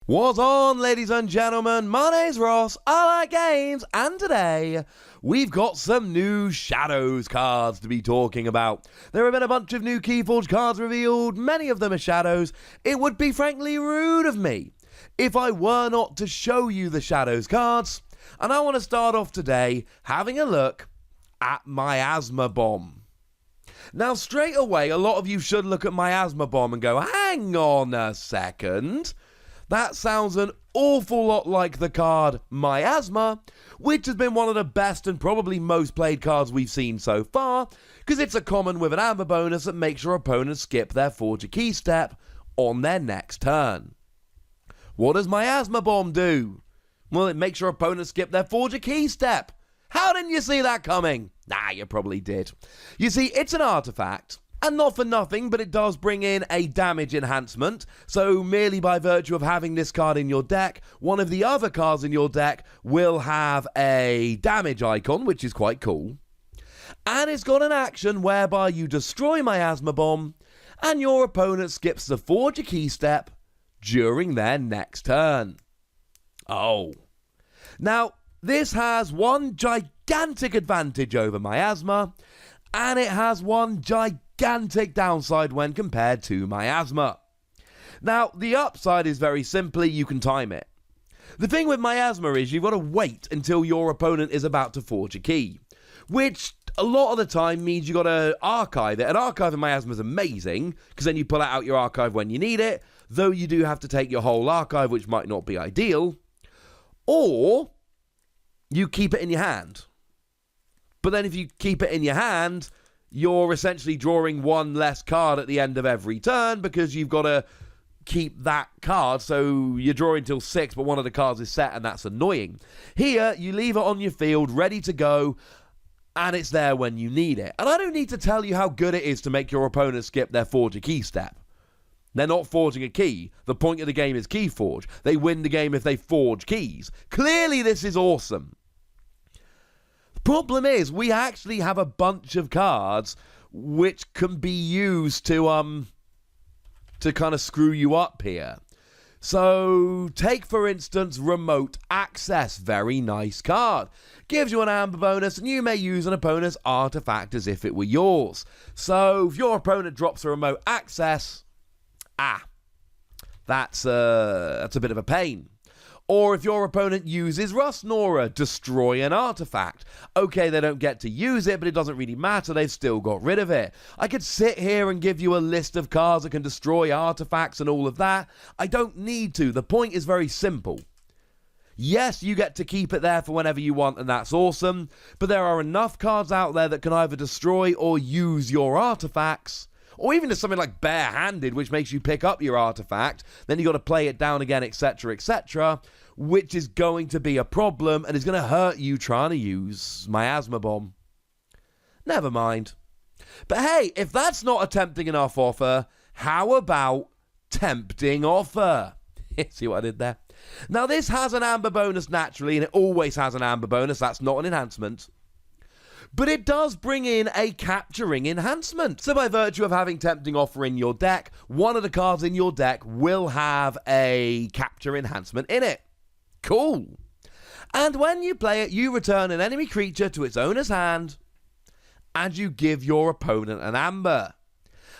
What's on, ladies and gentlemen? My name's Ross, I like games, and today we've got some new Shadows cards to be talking about. There have been a bunch of new Keyforge cards revealed, many of them are Shadows. It would be frankly rude of me if I were not to show you the Shadows cards, and I want to start off today having a look at Miasma Bomb. Now, straight away, a lot of you should look at Miasma Bomb and go, hang on a second. That sounds an awful lot like the card Miasma, which has been one of the best and probably most played cards we've seen so far, because it's a common with an amber bonus that makes your opponent skip their Forge a Key step on their next turn. What does Miasma Bomb do? Well, it makes your opponent skip their Forge a Key step. How didn't you see that coming? Nah, you probably did. You see, it's an artifact. And not for nothing, but it does bring in a damage enhancement, so merely by virtue of having this card in your deck, one of the other cards in your deck will have a damage icon, which is quite cool. And it's got an action whereby you destroy Miasma Bomb, and your opponent skips the Forge a Key step during their next turn. Oh. Now, this has one gigantic advantage over Miasma, and it has one gigantic downside when compared to Miasma. Now, the upside is very simply you can time it. The thing with Miasma is you've got to wait until your opponent is about to forge a key, which a lot of the time means you've got to archive it. And archiving Miasma is amazing, because then you pull it out your archive when you need it, though you do have to take your whole archive, which might not be ideal. Or you keep it in your hand. But then if you keep it in your hand, you're essentially drawing one less card at the end of every turn because you've got to keep that card. So you're drawing till 6, but one of the cards is set, and that's annoying. Here, you leave it on your field, ready to go, and it's there when you need it. And I don't need to tell you how good it is to make your opponent skip their Forge a Key step. They're not forging a key. The point of the game is Keyforge. They win the game if they forge keys. Clearly, this is awesome. Problem is, we actually have a bunch of cards which can be used to kind of screw you up here. So, take for instance Remote Access, very nice card. Gives you an amber bonus, and you may use an opponent's artifact as if it were yours. So, if your opponent drops a Remote Access, that's a bit of a pain. Or if your opponent uses Rust Nora, destroy an artifact. Okay, they don't get to use it, but it doesn't really matter, they've still got rid of it. I could sit here and give you a list of cards that can destroy artifacts and all of that. I don't need to. The point is very simple. Yes, you get to keep it there for whenever you want, and that's awesome, but there are enough cards out there that can either destroy or use your artifacts, or even just something like Barehanded, which makes you pick up your artifact, then you got to play it down again, etc., etc., which is going to be a problem and is going to hurt you trying to use Miasma Bomb. Never mind. But hey, if that's not a tempting enough offer, how about Tempting Offer? See what I did there? Now, this has an amber bonus naturally, and it always has an amber bonus. That's not an enhancement. But it does bring in a capturing enhancement. So by virtue of having Tempting Offer in your deck, one of the cards in your deck will have a capture enhancement in it. Cool. And when you play it, you return an enemy creature to its owner's hand, and you give your opponent an amber.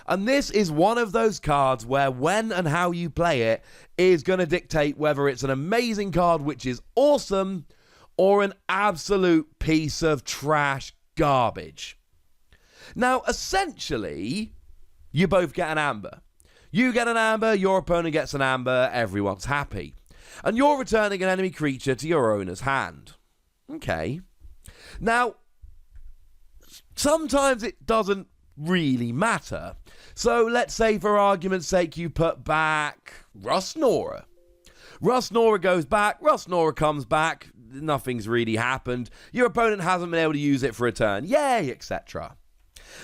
And this is one of those cards where when and how you play it is going to dictate whether it's an amazing card, which is awesome, or an absolute piece of trash garbage. Now, essentially, you both get an amber. You get an amber, your opponent gets an amber, everyone's happy. And you're returning an enemy creature to your owner's hand. Okay. Now, sometimes it doesn't really matter. So let's say, for argument's sake, you put back Rust Nora. Rust Nora goes back, Rust Nora comes back, nothing's really happened, your opponent hasn't been able to use it for a turn, yay, etc.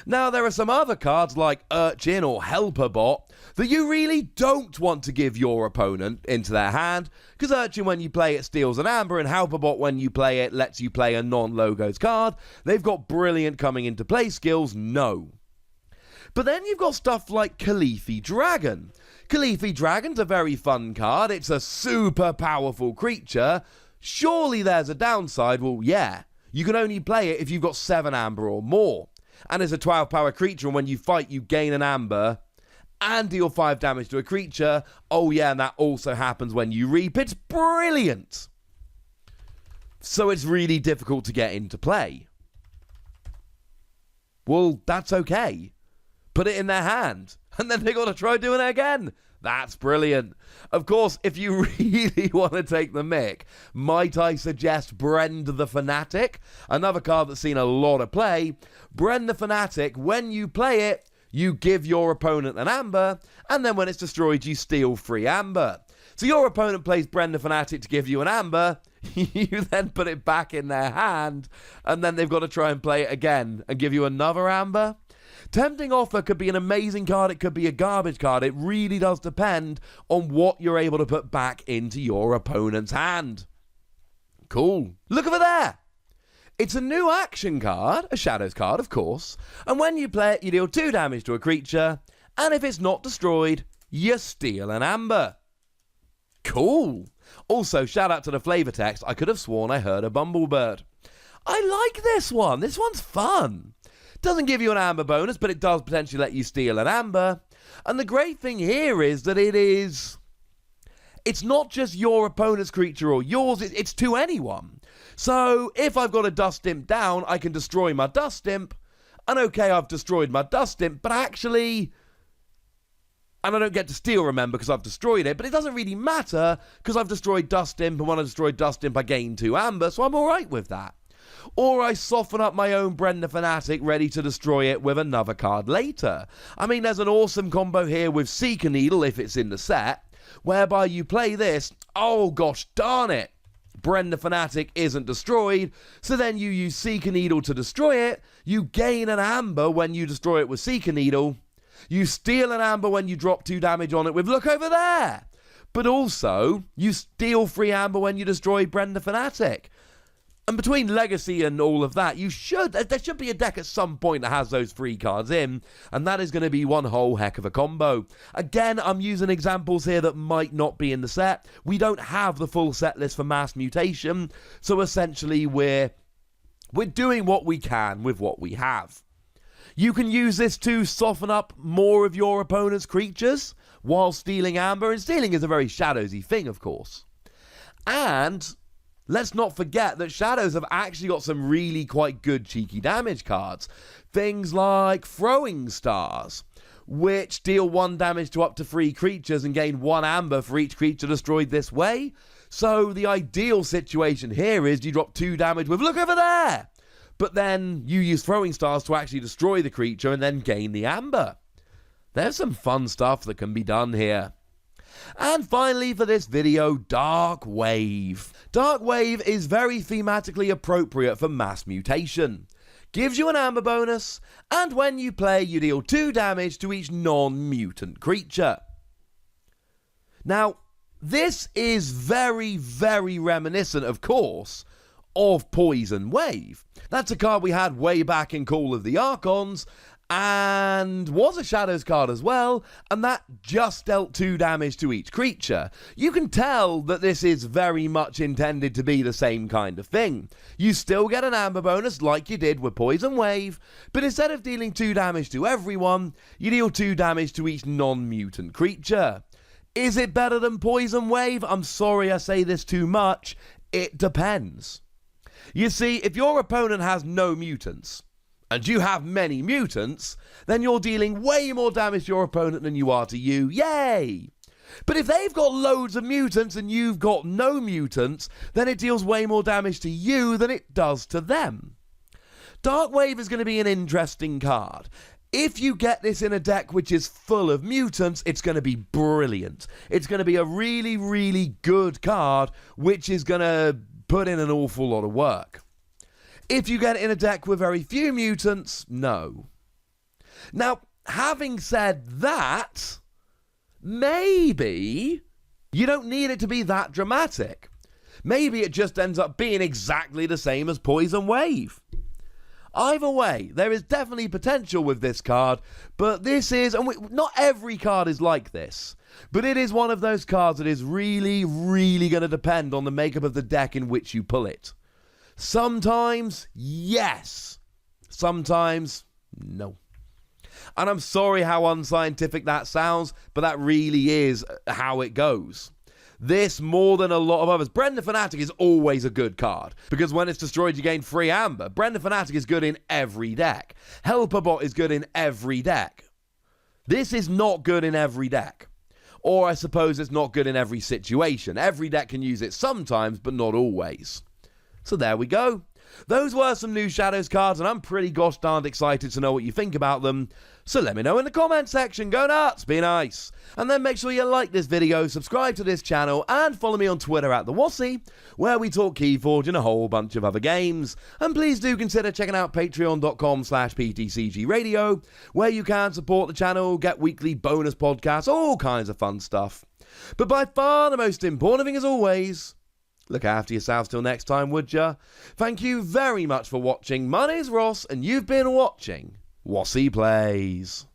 Now, there are some other cards like Urchin or Helper Bot that you really don't want to give your opponent into their hand, because Urchin, when you play it, steals an amber, and Helper Bot, when you play it, lets you play a non-logos card. They've got brilliant coming into play skills, no. But then you've got stuff like Khaleesi Dragon. Khalifi Dragon's a very fun card. It's a super powerful creature. Surely there's a downside. Well, yeah. You can only play it if you've got 7 amber or more. And it's a 12 power creature, and when you fight, you gain an amber and deal 5 damage to a creature. Oh yeah, and that also happens when you reap. It's brilliant. So it's really difficult to get into play. Well, that's okay. Put it in their hand, and then they got to try doing it again. That's brilliant. Of course, if you really want to take the mick, might I suggest Brend the Fanatic? Another card that's seen a lot of play. Brend the Fanatic, when you play it, you give your opponent an amber, and then when it's destroyed, you steal 3 amber. So your opponent plays Brend the Fanatic to give you an amber, you then put it back in their hand, and then they've got to try and play it again and give you another amber. Tempting Offer could be an amazing card, it could be a garbage card. It really does depend on what you're able to put back into your opponent's hand. Cool. Look over there. It's a new action card, a Shadows card, of course, and when you play it, you deal 2 damage to a creature, and if it's not destroyed, you steal an amber. Cool. Also, shout out to the flavor text. I could have sworn I heard a Bumblebird. I like this one. This one's fun. Doesn't give you an amber bonus, but it does potentially let you steal an amber. And the great thing here is that it's not just your opponent's creature or yours, it's to anyone. So if I've got a Dust Imp down, I can destroy my Dust Imp. And okay, I've destroyed my Dust Imp, but actually, and I don't get to steal, remember, because I've destroyed it, but it doesn't really matter because I've destroyed Dust Imp, and when I destroyed Dust Imp, I gain 2 amber, so I'm alright with that. Or I soften up my own Brend the Fanatic, ready to destroy it with another card later. I mean, there's an awesome combo here with Seeker Needle, if it's in the set, whereby you play this, oh gosh darn it, Brend the Fanatic isn't destroyed, so then you use Seeker Needle to destroy it, you gain an amber when you destroy it with Seeker Needle, you steal an amber when you drop 2 damage on it with look over there, but also, you steal 3 amber when you destroy Brend the Fanatic. And between Legacy and all of that, there should be a deck at some point that has those 3 cards in, and that is going to be one whole heck of a combo. Again, I'm using examples here that might not be in the set. We don't have the full set list for Mass Mutation, so essentially we're doing what we can with what we have. You can use this to soften up more of your opponent's creatures while stealing amber, and stealing is a very Shadowsy thing, of course. And let's not forget that Shadows have actually got some really quite good cheeky damage cards. Things like Throwing Stars, which deal 1 damage to up to 3 creatures and gain 1 amber for each creature destroyed this way. So the ideal situation here is you drop 2 damage with look over there, but then you use Throwing Stars to actually destroy the creature and then gain the amber. There's some fun stuff that can be done here. And finally for this video, Dark Wave. Dark Wave is very thematically appropriate for Mass Mutation. Gives you an amber bonus, and when you play, you deal 2 damage to each non-mutant creature. Now, this is very, very reminiscent, of course, of Poison Wave. That's a card we had way back in Call of the Archons, and was a Shadows card as well, and that just dealt 2 damage to each creature. You can tell that this is very much intended to be the same kind of thing. You still get an amber bonus like you did with Poison Wave, but instead of dealing 2 damage to everyone, you deal 2 damage to each non-mutant creature. Is it better than Poison Wave? I'm sorry I say this too much. It depends. You see, if your opponent has no mutants, and you have many mutants, then you're dealing way more damage to your opponent than you are to you. Yay! But if they've got loads of mutants and you've got no mutants, then it deals way more damage to you than it does to them. Dark Wave is going to be an interesting card. If you get this in a deck which is full of mutants, it's going to be brilliant. It's going to be a really, really good card, which is going to put in an awful lot of work. If you get it in a deck with very few mutants, no. Now, having said that, maybe you don't need it to be that dramatic. Maybe it just ends up being exactly the same as Poison Wave. Either way, there is definitely potential with this card, but this is, and not every card is like this. But it is one of those cards that is really, really going to depend on the makeup of the deck in which you pull it. Sometimes, yes. Sometimes, no. And I'm sorry how unscientific that sounds, but that really is how it goes. This, more than a lot of others. Brendan Fanatic is always a good card, because when it's destroyed, you gain free amber. Brendan Fanatic is good in every deck. Helperbot is good in every deck. This is not good in every deck. Or I suppose it's not good in every situation. Every deck can use it sometimes, but not always. So there we go. Those were some new Shadows cards, and I'm pretty gosh darned excited to know what you think about them. So let me know in the comment section. Go nuts, be nice. And then make sure you like this video, subscribe to this channel, and follow me on Twitter at the Wossy, where we talk Keyforge and a whole bunch of other games. And please do consider checking out patreon.com/PTCGradio, where you can support the channel, get weekly bonus podcasts, all kinds of fun stuff. But by far the most important thing as always, look after yourselves till next time, would ya? Thank you very much for watching. My name's Ross, and you've been watching Wossy Plays.